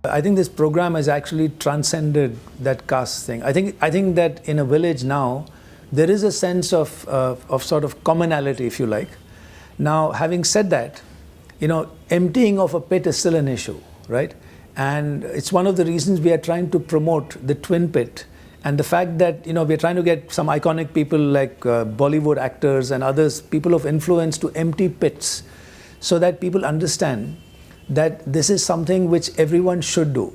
I think this program has actually transcended that caste thing. I think that in a village now, there is a sense of sort of commonality, if you like. Now, having said that, emptying of a pit is still an issue, right? And it's one of the reasons we are trying to promote the twin pit, and the fact that we're trying to get some iconic people like Bollywood actors and others, people of influence, to empty pits, so that people understand that this is something which everyone should do.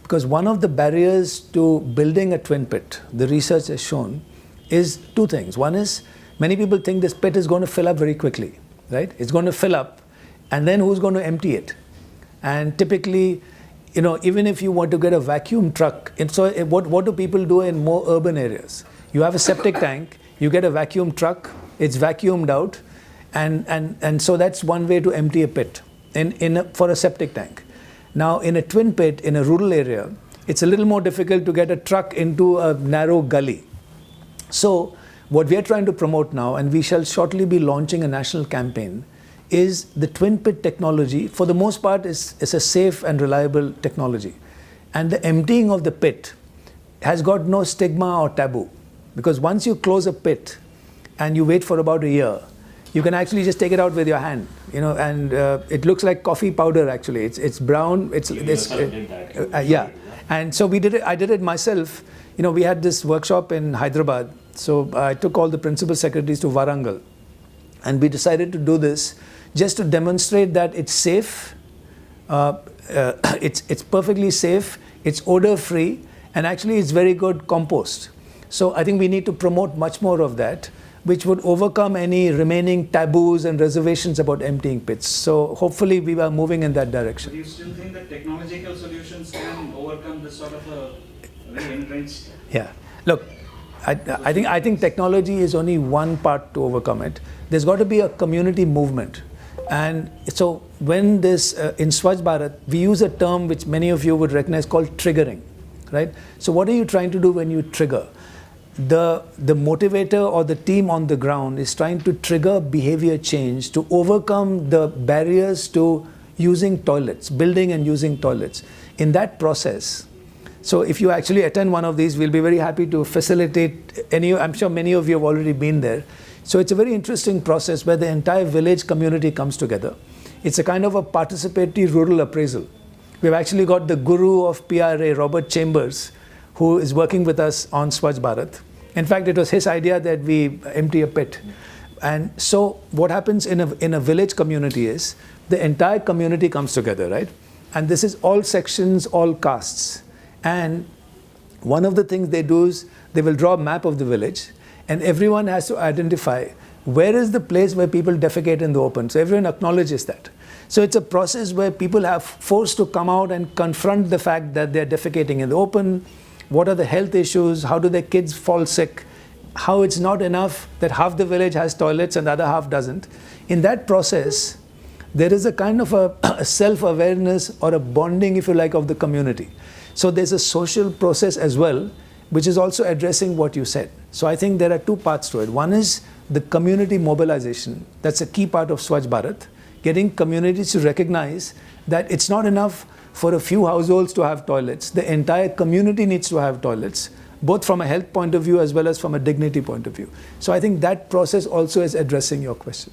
Because one of the barriers to building a twin pit, the research has shown, is two things. One is, many people think this pit is going to fill up very quickly, right? It's going to fill up, and then who's going to empty it? And typically, even if you want to get a vacuum truck, and so what do people do in more urban areas? You have a septic tank, you get a vacuum truck, it's vacuumed out, and so that's one way to empty a pit for a septic tank. Now, in a twin pit, in a rural area, it's a little more difficult to get a truck into a narrow gully. So, what we are trying to promote now, and we shall shortly be launching a national campaign, is the twin pit technology. For the most part, is a safe and reliable technology. And the emptying of the pit has got no stigma or taboo. Because once you close a pit and you wait for about a year, you can actually just take it out with your hand, and it looks like coffee powder actually. It's brown, yeah. And so we did it, I did it myself. We had this workshop in Hyderabad. So I took all the principal secretaries to Warangal. And we decided to do this just to demonstrate that it's safe, it's perfectly safe, it's odor-free, and actually it's very good compost. So I think we need to promote much more of that, which would overcome any remaining taboos and reservations about emptying pits. So hopefully we are moving in that direction. Do you still think that technological solutions can overcome this sort of a very entrenched? Yeah. Look, I think technology is only one part to overcome it. There's got to be a community movement. And so when this, in Swachh Bharat, we use a term which many of you would recognize called triggering, right? So what are you trying to do when you trigger? The motivator or the team on the ground is trying to trigger behavior change to overcome the barriers to using toilets, building and using toilets. In that process, so if you actually attend one of these, we'll be very happy to facilitate I'm sure many of you have already been there. So it's a very interesting process where the entire village community comes together. It's a kind of a participatory rural appraisal. We've actually got the guru of PRA, Robert Chambers, who is working with us on Swachh Bharat. In fact, it was his idea that we empty a pit. And so what happens in a village community is the entire community comes together, right? And this is all sections, all castes. And one of the things they do is they will draw a map of the village, and everyone has to identify where is the place where people defecate in the open. So everyone acknowledges that. So it's a process where people have forced to come out and confront the fact that they're defecating in the open. What are the health issues? How do their kids fall sick? How it's not enough that half the village has toilets and the other half doesn't. In that process, there is a kind of a self-awareness or a bonding, if you like, of the community. So there's a social process as well, which is also addressing what you said. So I think there are two parts to it. One is the community mobilization. That's a key part of Swachh Bharat, getting communities to recognize that it's not enough for a few households to have toilets. The entire community needs to have toilets, both from a health point of view as well as from a dignity point of view. So I think that process also is addressing your question.